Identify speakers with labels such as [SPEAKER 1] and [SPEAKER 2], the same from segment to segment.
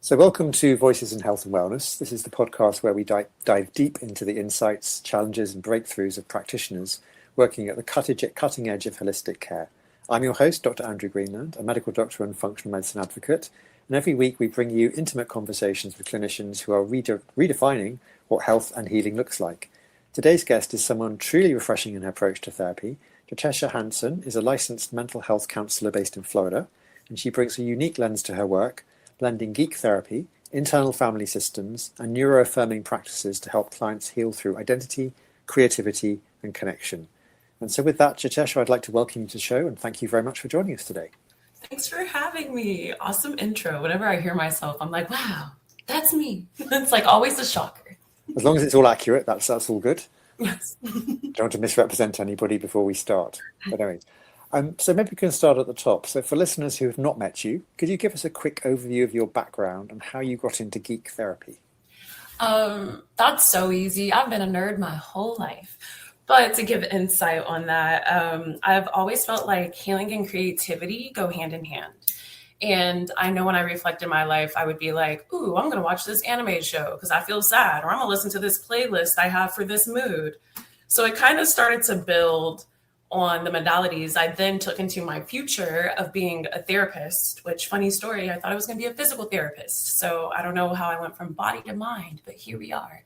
[SPEAKER 1] So welcome to Voices in Health and Wellness. This is the podcast where we dive deep into the insights, challenges and breakthroughs of practitioners working at the cutting edge of holistic care. I'm your host, Dr. Andrew Greenland, a medical doctor and functional medicine advocate. And every week we bring you intimate conversations with clinicians who are redefining what health and healing looks like. Today's guest is someone truly refreshing in her approach to therapy. Jaitesha Hanson is a licensed mental health counsellor based in Florida, and she brings a unique lens to her work, blending Geek therapy, internal family systems, and neuroaffirming practices to help clients heal through identity, creativity, and connection. And so with that, Jaitesha, I'd like to welcome you to the show and thank you very much for joining us today.
[SPEAKER 2] Thanks for having me. Awesome intro. Whenever I hear myself, I'm like, wow, that's me. It's like always a shocker.
[SPEAKER 1] As long as it's all accurate, that's all good.
[SPEAKER 2] Yes.
[SPEAKER 1] Don't want to misrepresent anybody before we start. But anyway, so maybe we can start at the top. So for listeners who have not met you, could you give us a quick overview of your background and how you got into Geek therapy?
[SPEAKER 2] That's so easy. I've been a nerd my whole life. But to give insight on that, I've always felt like healing and creativity go hand in hand. And I know when I reflect in my life, I would be like, ooh, I'm going to watch this anime show because I feel sad, or I'm going to listen to this playlist I have for this mood. So it kind of started to build on the modalities I then took into my future of being a therapist, which, funny story, I thought I was going to be a physical therapist. So I don't know how I went from body to mind, but here we are.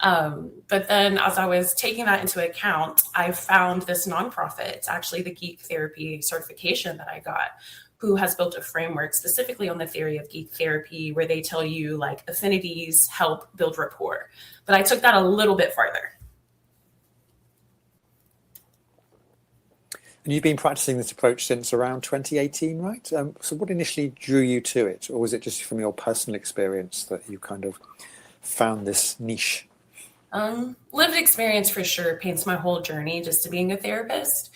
[SPEAKER 2] But then as I was taking that into account, I found this nonprofit. It's actually the Geek therapy certification that I got, who has built a framework specifically on the theory of Geek therapy, where they tell you like affinities help build rapport. But I took that a little bit farther.
[SPEAKER 1] And you've been practicing this approach since around 2018, right? So what initially drew you to it? Or was it just from your personal experience that you kind of found this niche?
[SPEAKER 2] Lived experience for sure paints my whole journey just to being a therapist.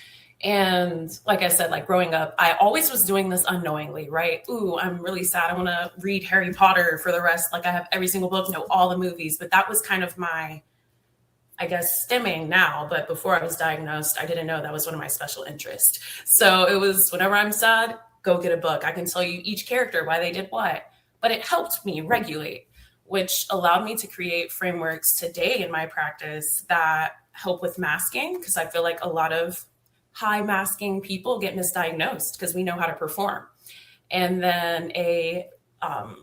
[SPEAKER 2] And like I said, like growing up, I always was doing this unknowingly, right? Ooh, I'm really sad. I want to read Harry Potter for the rest. Like I have every single book, know all the movies, but that was kind of my, I guess, stimming now. But before I was diagnosed, I didn't know that was one of my special interests. So it was whenever I'm sad, go get a book. I can tell you each character, why they did what, but it helped me regulate, which allowed me to create frameworks today in my practice that help with masking. Because I feel like a lot of high masking people get misdiagnosed because we know how to perform. And then a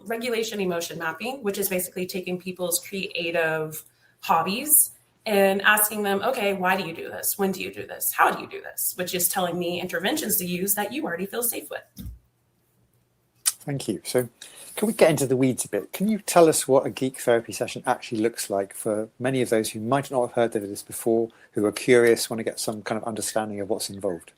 [SPEAKER 2] regulation emotion mapping, which is basically taking people's creative hobbies and asking them, okay, why do you do this? When do you do this? How do you do this? Which is telling me interventions to use that you already feel safe with.
[SPEAKER 1] Thank you. So can we get into the weeds a bit? Can you tell us what a Geek therapy session actually looks like for many of those who might not have heard of this before, who are curious, want to get some kind of understanding of what's involved?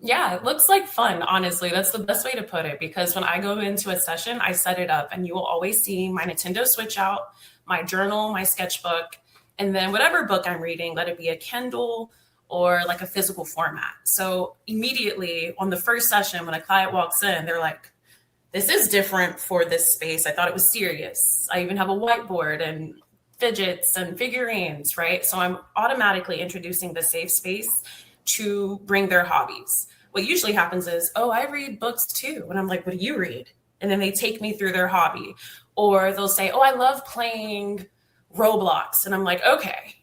[SPEAKER 2] Yeah, it looks like fun, honestly. That's the best way to put it, because when I go into a session, I set it up and you will always see my Nintendo Switch out, my journal, my sketchbook, and then whatever book I'm reading, let it be a Kindle or like a physical format. So immediately on the first session, when a client walks in, they're like, this is different for this space. I thought it was serious. I even have a whiteboard and fidgets and figurines, right? So I'm automatically introducing the safe space to bring their hobbies. What usually happens is, oh, I read books too. And I'm like, what do you read? And then they take me through their hobby. Or they'll say, oh, I love playing Roblox. And I'm like, okay,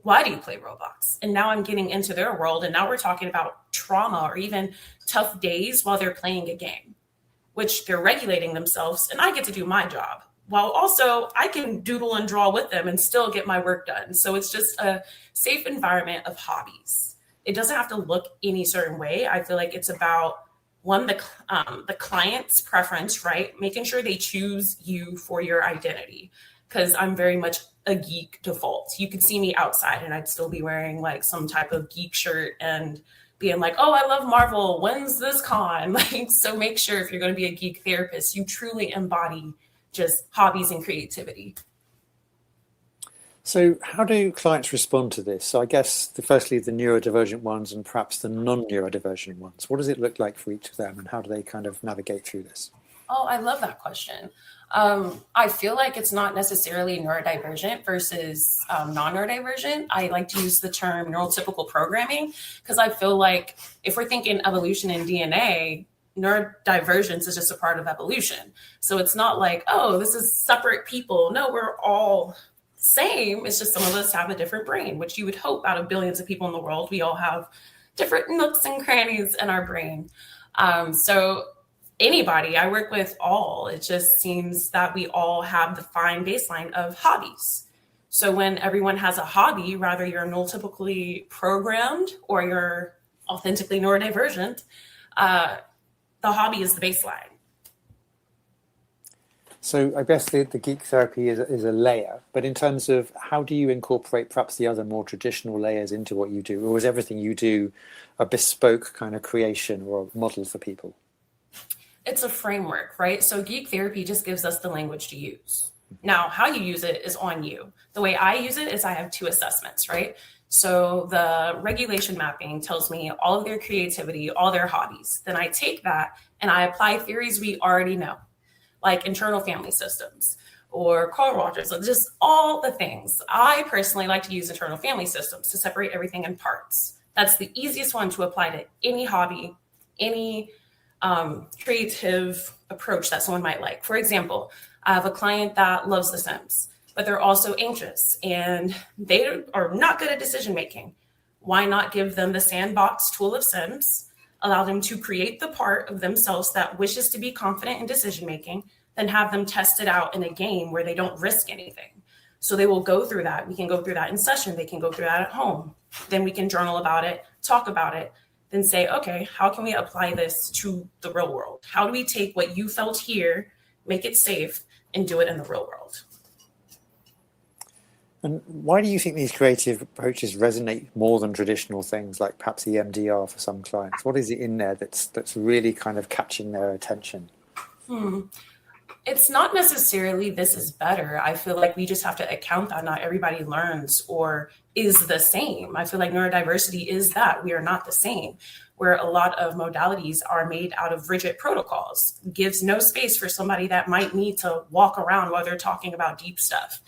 [SPEAKER 2] why do you play Roblox? And now I'm getting into their world. And now we're talking about trauma or even tough days while they're playing a game, which they're regulating themselves, and I get to do my job. While also I can doodle and draw with them and still get my work done. So it's just a safe environment of hobbies. It doesn't have to look any certain way. I feel like it's about, one, the client's preference, right? Making sure they choose you for your identity. Because I'm very much a geek default. You could see me outside and I'd still be wearing like some type of geek shirt and being like, oh, I love Marvel. When's this con? Like, so make sure if you're going to be a geek therapist, you truly embody just hobbies and creativity.
[SPEAKER 1] So how do clients respond to this? So I guess firstly, the neurodivergent ones and perhaps the non-neurodivergent ones. What does it look like for each of them and how do they kind of navigate through this?
[SPEAKER 2] Oh, I love that question. I feel like it's not necessarily neurodivergent versus non-neurodivergent. I like to use the term neurotypical programming because I feel like if we're thinking evolution and DNA, neurodivergence is just a part of evolution. So it's not like, oh, this is separate people. No, we're all same. It's just some of us have a different brain, which you would hope out of billions of people in the world, we all have different nooks and crannies in our brain. So anybody, I work with all, it just seems that we all have the fine baseline of hobbies. So when everyone has a hobby, rather you're neurotypically programmed or you're authentically neurodivergent, the hobby is the baseline.
[SPEAKER 1] So I guess the geek therapy is a layer, but in terms of how do you incorporate perhaps the other more traditional layers into what you do? Or is everything you do a bespoke kind of creation or a model for people?
[SPEAKER 2] It's a framework, right? So geek therapy just gives us the language to use. Now, how you use it is on you. The way I use it is I have 2 assessments, right? So the regulation mapping tells me all of their creativity, all their hobbies. Then I take that and I apply theories we already know, like internal family systems or Carl Rogers, so just all the things. I personally like to use internal family systems to separate everything in parts. That's the easiest one to apply to any hobby, any creative approach that someone might like. For example, I have a client that loves The Sims, but they're also anxious and they are not good at decision making. Why not give them the sandbox tool of Sims, allow them to create the part of themselves that wishes to be confident in decision making, then have them test it out in a game where they don't risk anything. So they will go through that. We can go through that in session. They can go through that at home. Then we can journal about it, talk about it, then say, okay, how can we apply this to the real world? How do we take what you felt here, make it safe, and do it in the real world?
[SPEAKER 1] And why do you think these creative approaches resonate more than traditional things like perhaps EMDR for some clients? What is it in there that's really kind of catching their attention?
[SPEAKER 2] It's not necessarily this is better. I feel like we just have to account that not everybody learns or is the same. I feel like neurodiversity is that we are not the same, where a lot of modalities are made out of rigid protocols, gives no space for somebody that might need to walk around while they're talking about deep stuff.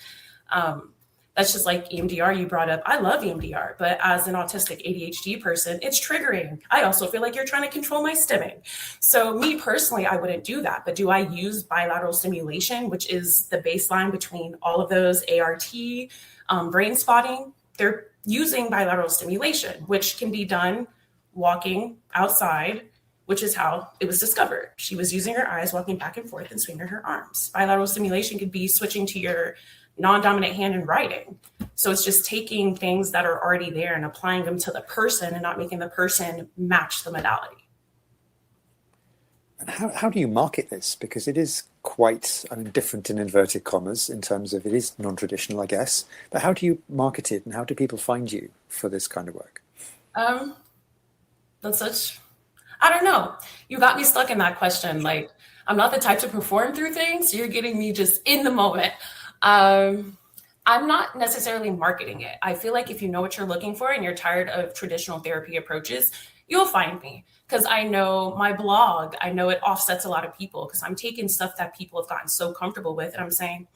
[SPEAKER 2] That's just like EMDR you brought up. I love EMDR, but as an autistic ADHD person, it's triggering. I also feel like you're trying to control my stimming. So me personally, I wouldn't do that. But do I use bilateral stimulation, which is the baseline between all of those ART, brain spotting? They're using bilateral stimulation, which can be done walking outside, which is how it was discovered. She was using her eyes, walking back and forth and swinging her arms. Bilateral stimulation could be switching to your non-dominant hand in writing. So it's just taking things that are already there and applying them to the person and not making the person match the modality.
[SPEAKER 1] And how do you market this? Because it is quite different in inverted commas in terms of it is non-traditional, I guess. But how do you market it and how do people find you for this kind of work? I
[SPEAKER 2] don't know. You got me stuck in that question. Like, I'm not the type to perform through things. So you're getting me just in the moment. I'm not necessarily marketing it. I feel like if you know what you're looking for and you're tired of traditional therapy approaches, you'll find me because I know my blog. I know it offsets a lot of people because I'm taking stuff that people have gotten so comfortable with and I'm saying,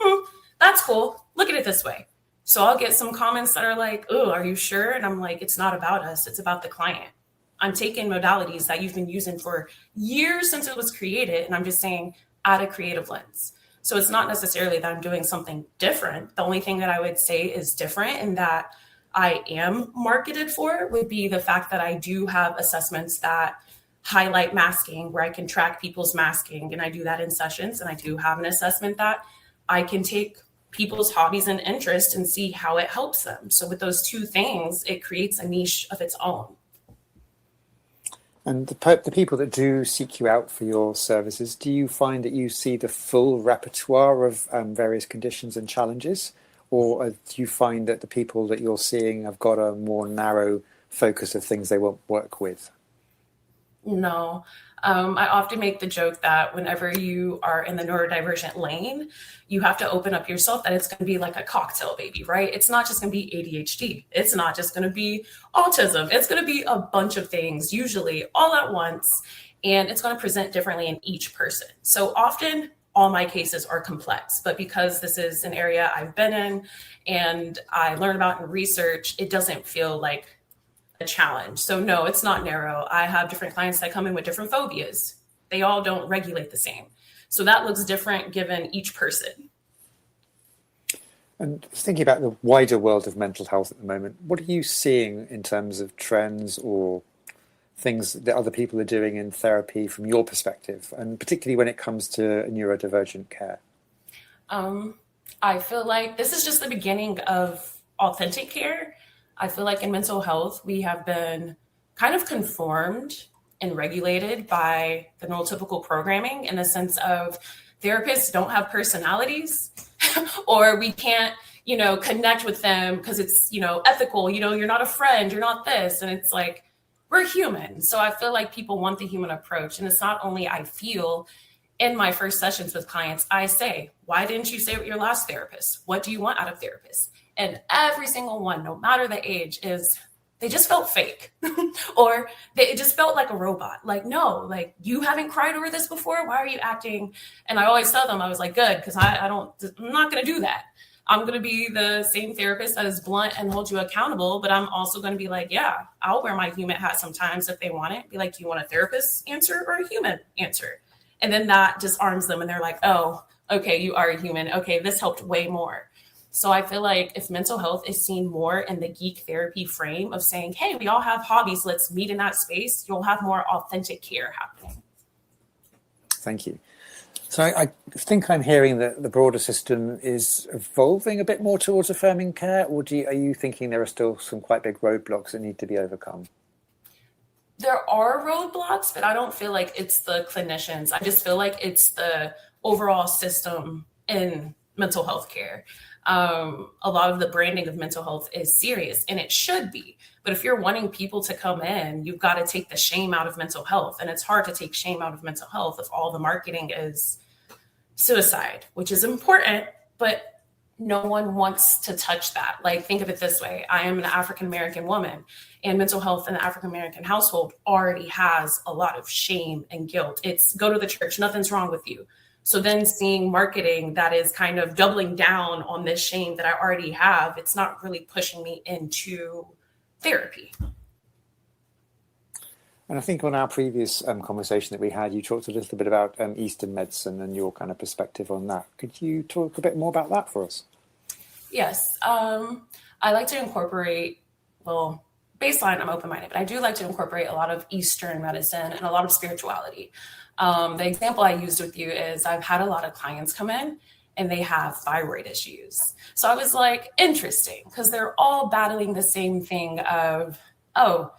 [SPEAKER 2] that's cool. Look at it this way. So I'll get some comments that are like, oh, are you sure? And I'm like, it's not about us. It's about the client. I'm taking modalities that you've been using for years since it was created. And I'm just saying, add a creative lens. So it's not necessarily that I'm doing something different. The only thing that I would say is different and that I am marketed for would be the fact that I do have assessments that highlight masking where I can track people's masking. And I do that in sessions. And I do have an assessment that I can take people's hobbies and interests and see how it helps them. So with those 2 things, it creates a niche of its own.
[SPEAKER 1] And the people that do seek you out for your services, do you find that you see the full repertoire of various conditions and challenges? Or do you find that the people that you're seeing have got a more narrow focus of things they won't work with?
[SPEAKER 2] No. I often make the joke that whenever you are in the neurodivergent lane, you have to open up yourself that it's going to be like a cocktail baby, right? It's not just going to be ADHD. It's not just going to be autism. It's going to be a bunch of things, usually all at once, and it's going to present differently in each person. So often all my cases are complex, but because this is an area I've been in and I learn about in research, it doesn't feel like a challenge. So no, it's not narrow. I have different clients that come in with different phobias. They all don't regulate the same. So that looks different given each person.
[SPEAKER 1] And thinking about the wider world of mental health at the moment, what are you seeing in terms of trends or things that other people are doing in therapy from your perspective, and particularly when it comes to neurodivergent care?
[SPEAKER 2] I feel like this is just the beginning of authentic care. I feel like in mental health, we have been kind of conformed and regulated by the neurotypical programming in the sense of therapists don't have personalities or we can't, connect with them because it's, ethical, you're not a friend, you're not this. And it's like, we're human. So I feel like people want the human approach. And it's not only I feel in my first sessions with clients, I say, why didn't you say with your last therapist? What do you want out of therapists? And every single one, no matter the age, is they just felt fake or it just felt like a robot. Like, no, like you haven't cried over this before. Why are you acting? And I always tell them, I was like, good, because I'm not going to do that. I'm going to be the same therapist that is blunt and holds you accountable, but I'm also going to be like, yeah, I'll wear my human hat sometimes if they want it. Be like, do you want a therapist answer or a human answer? And then that disarms them and they're like, oh, okay, you are a human. Okay, this helped way more. So I feel like if mental health is seen more in the geek therapy frame of saying, hey, we all have hobbies, let's meet in that space, you'll have more authentic care happening.
[SPEAKER 1] Thank you. So I think I'm hearing that the broader system is evolving a bit more towards affirming care, or are you thinking there are still some quite big roadblocks that need to be overcome?
[SPEAKER 2] There are roadblocks, but I don't feel like it's the clinicians. I just feel like it's the overall system in mental health care. A lot of the branding of mental health is serious, and it should be. But if you're wanting people to come in, you've got to take the shame out of mental health. And it's hard to take shame out of mental health if all the marketing is suicide, which is important, but no one wants to touch that. Like, think of it this way. I am an African-American woman, and mental health in the African-American household already has a lot of shame and guilt. It's go to the church, nothing's wrong with you. So then seeing marketing that is kind of doubling down on this shame that I already have, it's not really pushing me into therapy.
[SPEAKER 1] And I think on our previous conversation that we had, you talked a little bit about Eastern medicine and your kind of perspective on that. Could you talk a bit more about that for us? Yes.
[SPEAKER 2] I like to incorporate, baseline, I'm open-minded, but I do like to incorporate a lot of Eastern medicine and a lot of spirituality. The example I used with you is I've had a lot of clients come in and they have thyroid issues. So I was like, interesting, because they're all battling the same thing of, oh,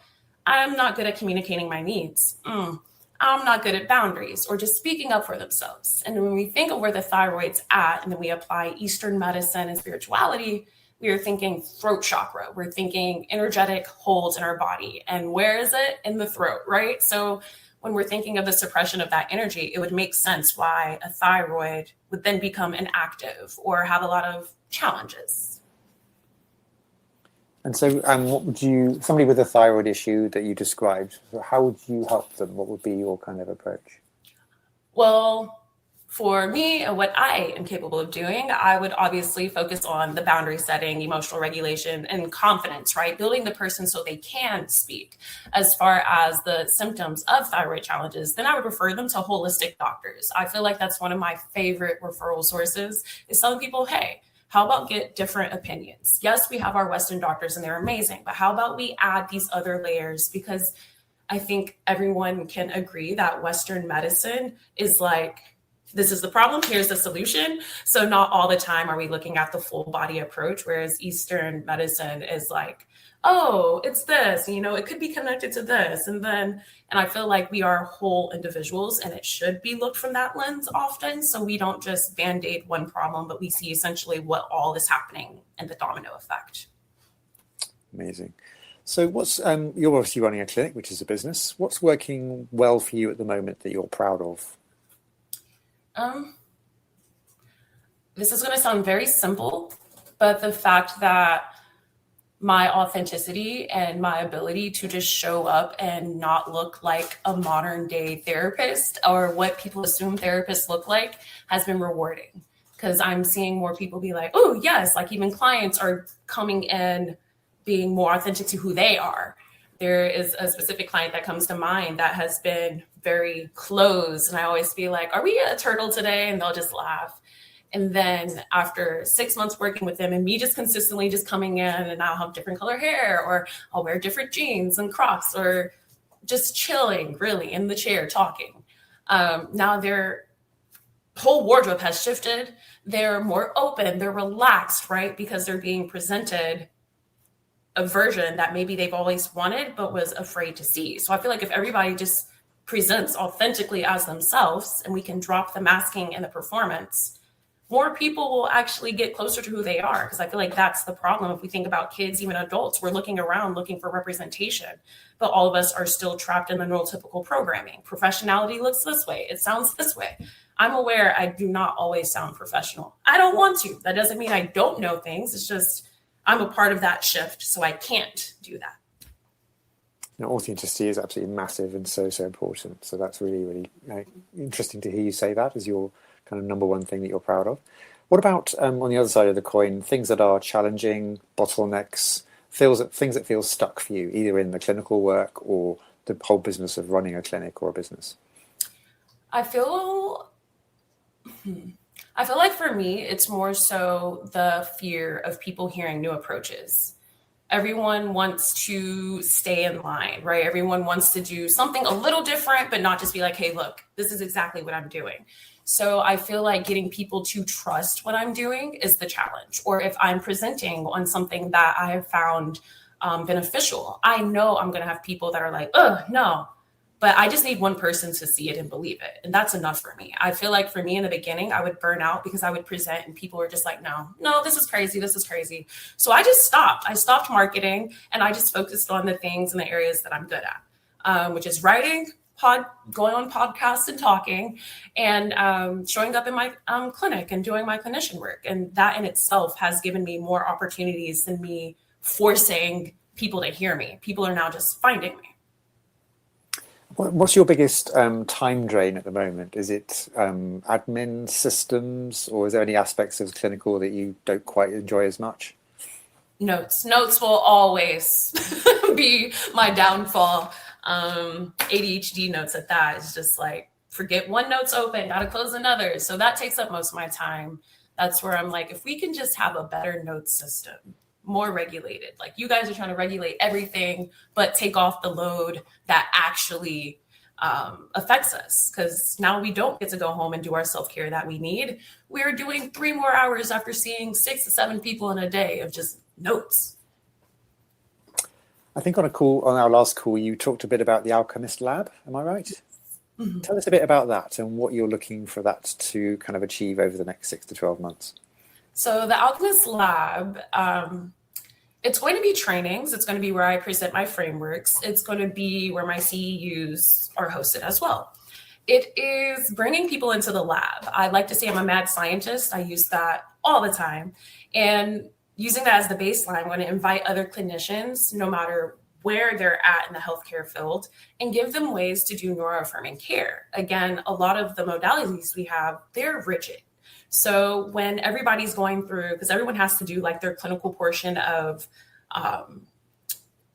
[SPEAKER 2] I'm not good at communicating my needs. I'm not good at boundaries or just speaking up for themselves. And when we think of where the thyroid's at and then we apply Eastern medicine and spirituality, we are thinking throat chakra. We're thinking energetic holds in our body. And where is it? In the throat, right? So when we're thinking of the suppression of that energy, it would make sense why a thyroid would then become inactive or have a lot of challenges.
[SPEAKER 1] And so what would somebody with a thyroid issue that you described, how would you help them? What would be your kind of approach?
[SPEAKER 2] Well, for me and what I am capable of doing, I would obviously focus on the boundary setting, emotional regulation, and confidence, right? Building the person so they can speak. As far as the symptoms of thyroid challenges, then I would refer them to holistic doctors. I feel like that's one of my favorite referral sources, is telling people, hey, how about get different opinions? Yes, we have our Western doctors and they're amazing, but how about we add these other layers? Because I think everyone can agree that Western medicine is like, this is the problem, here's the solution. So not all the time are we looking at the full body approach, whereas Eastern medicine is like, oh, it's this, it could be connected to this. And I feel like we are whole individuals and it should be looked from that lens often. So we don't just band-aid one problem, but we see essentially what all is happening and the domino effect.
[SPEAKER 1] Amazing. So you're obviously running a clinic, which is a business. What's working well for you at the moment that you're proud of?
[SPEAKER 2] This is going to sound very simple, but the fact that my authenticity and my ability to just show up and not look like a modern day therapist or what people assume therapists look like has been rewarding, because I'm seeing more people be like, oh yes, like even clients are coming in being more authentic to who they are There is a specific client that comes to mind that has been very closed. And I always be like, are we a turtle today? And they'll just laugh. And then after 6 months working with them and me just consistently just coming in, and I'll have different color hair, or I'll wear different jeans and Crocs, or just chilling really in the chair talking. Now their whole wardrobe has shifted. They're more open, they're relaxed, right? Because they're being presented a version that maybe they've always wanted but was afraid to see. So I feel like if everybody just presents authentically as themselves and we can drop the masking and the performance, more people will actually get closer to who they are. Because I feel like that's the problem. If we think about kids, even adults, we're looking around looking for representation, but all of us are still trapped in the neurotypical programming. Professionality looks this way. It sounds this way. I'm aware I do not always sound professional. I don't want to. That doesn't mean I don't know things. It's just I'm a part of that shift, so I can't do that.
[SPEAKER 1] Now, authenticity is absolutely massive and so important. So that's really, really interesting to hear you say that as your kind of number one thing that you're proud of. What about on the other side of the coin, things that are challenging, bottlenecks, things that feel stuck for you, either in the clinical work or the whole business of running a clinic or a business?
[SPEAKER 2] I feel like for me, it's more so the fear of people hearing new approaches. Everyone wants to stay in line, right? Everyone wants to do something a little different, but not just be like, hey, look, this is exactly what I'm doing. So I feel like getting people to trust what I'm doing is the challenge. Or if I'm presenting on something that I have found beneficial, I know I'm going to have people that are like, oh, no. But I just need one person to see it and believe it. And that's enough for me. I feel like for me in the beginning, I would burn out because I would present and people were just like, no, this is crazy. This is crazy. So I just stopped. I stopped marketing and I just focused on the things and the areas that I'm good at, which is writing, going on podcasts and talking, and showing up in my clinic and doing my clinician work. And that in itself has given me more opportunities than me forcing people to hear me. People are now just finding me.
[SPEAKER 1] What's your biggest time drain at the moment? Is it admin systems, or is there any aspects of clinical that you don't quite enjoy as much?
[SPEAKER 2] Notes will always be my downfall. ADHD notes at that is just like, forget one note's open, gotta close another. So that takes up most of my time. That's where I'm like, if we can just have a better note system, more regulated. Like you guys are trying to regulate everything, but take off the load that actually affects us. Because now we don't get to go home and do our self-care that we need. We're doing 3 more hours after seeing 6 to 7 people in a day of just notes.
[SPEAKER 1] I think on our last call, you talked a bit about the Alchemist Lab. Am I right? Mm-hmm. Tell us a bit about that and what you're looking for that to kind of achieve over the next 6 to 12 months.
[SPEAKER 2] So the Alchemist Lab, it's going to be trainings. It's going to be where I present my frameworks. It's going to be where my CEUs are hosted as well. It is bringing people into the lab. I like to say I'm a mad scientist. I use that all the time. And using that as the baseline, I'm going to invite other clinicians, no matter where they're at in the healthcare field, and give them ways to do neuroaffirming care. Again, a lot of the modalities we have, they're rigid. So when everybody's going through, because everyone has to do like their clinical portion of,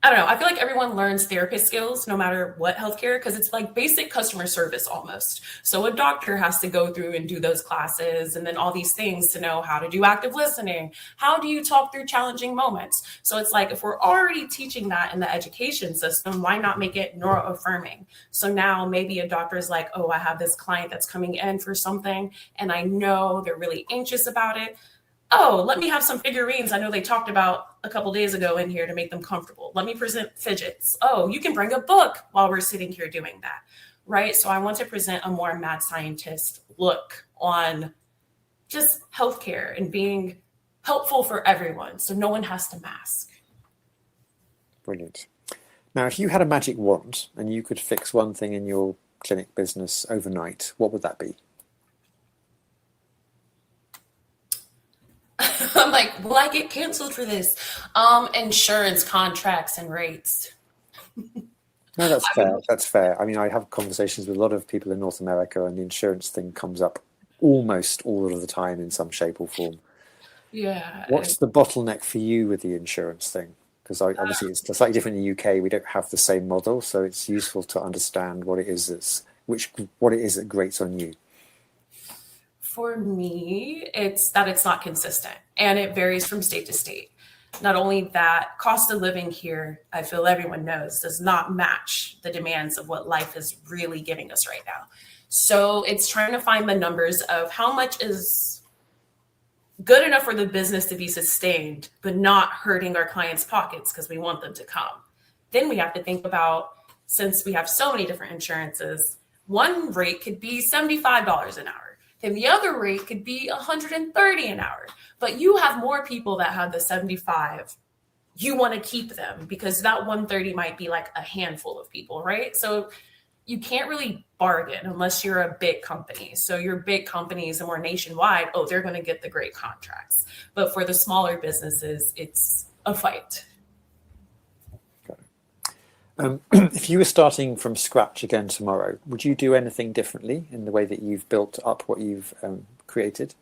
[SPEAKER 2] I don't know, I feel like everyone learns therapist skills no matter what healthcare, because it's like basic customer service almost. So a doctor has to go through and do those classes and then all these things to know how to do active listening. How do you talk through challenging moments? So it's like, if we're already teaching that in the education system, why not make it neuroaffirming? So now maybe a doctor is like, oh, I have this client that's coming in for something and I know they're really anxious about it. Oh, let me have some figurines I know they talked about a couple days ago in here to make them comfortable. Let me present fidgets. Oh, you can bring a book while we're sitting here doing that, right? So I want to present a more mad scientist look on just healthcare and being helpful for everyone, so no one has to mask.
[SPEAKER 1] Brilliant. Now, if you had a magic wand and you could fix one thing in your clinic business overnight, what would that be?
[SPEAKER 2] I'm like, will I get canceled for this? Insurance contracts and rates.
[SPEAKER 1] No, that's fair. That's fair. I mean, I have conversations with a lot of people in North America, and the insurance thing comes up almost all of the time in some shape or form.
[SPEAKER 2] Yeah.
[SPEAKER 1] What's the bottleneck for you with the insurance thing? Because obviously it's slightly different in the UK. We don't have the same model, so it's useful to understand what it is that grates on you.
[SPEAKER 2] For me, it's that it's not consistent and it varies from state to state. Not only that, cost of living here, I feel everyone knows, does not match the demands of what life is really giving us right now. So it's trying to find the numbers of how much is good enough for the business to be sustained, but not hurting our clients' pockets because we want them to come. Then we have to think about, since we have so many different insurances, one rate could be $75 an hour. Then the other rate could be $130 an hour. But you have more people that have the 75. You want to keep them because that 130 might be like a handful of people, right? So you can't really bargain unless you're a big company. So your big companies and more nationwide, they're going to get the great contracts. But for the smaller businesses, it's a fight.
[SPEAKER 1] If you were starting from scratch again tomorrow, would you do anything differently in the way that you've built up what you've created?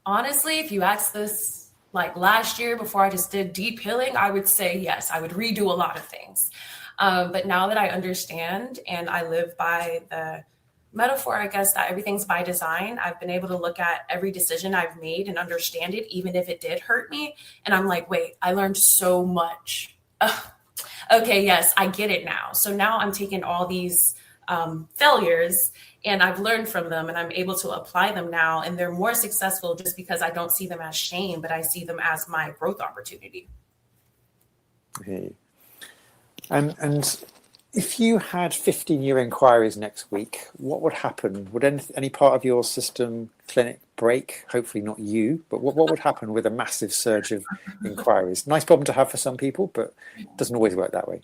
[SPEAKER 2] Honestly, if you asked this like last year before I just did deep healing, I would say yes, I would redo a lot of things. But now that I understand and I live by the metaphor, I guess, that everything's by design, I've been able to look at every decision I've made and understand it, even if it did hurt me. And I'm like, wait, I learned so much. Okay, yes, I get it now. So now I'm taking all these failures and I've learned from them and I'm able to apply them now. And they're more successful just because I don't see them as shame, but I see them as my growth opportunity.
[SPEAKER 1] Okay. And if you had 50 new inquiries next week, what would happen? Would any part of your system clinic break? Hopefully not you, but what would happen with a massive surge of inquiries? Nice problem to have for some people, but it doesn't always work that way.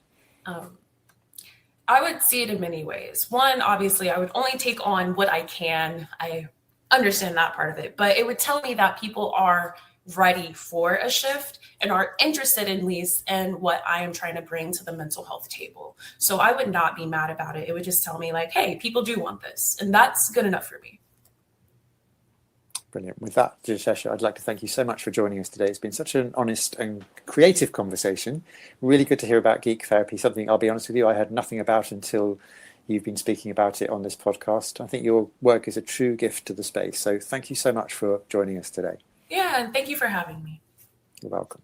[SPEAKER 2] I would see it in many ways. One, obviously, I would only take on what I can. I understand that part of it, but it would tell me that people are ready for a shift and are interested in least in what I am trying to bring to the mental health table. So I would not be mad about it. It would just tell me like, hey, people do want this. And that's good enough for me.
[SPEAKER 1] Brilliant. With that, Jaitesha, I'd like to thank you so much for joining us today. It's been such an honest and creative conversation. Really good to hear about geek therapy, something I'll be honest with you, I heard nothing about until you've been speaking about it on this podcast. I think your work is a true gift to the space. So thank you so much for joining us today.
[SPEAKER 2] Yeah, and thank you for having me.
[SPEAKER 1] You're welcome.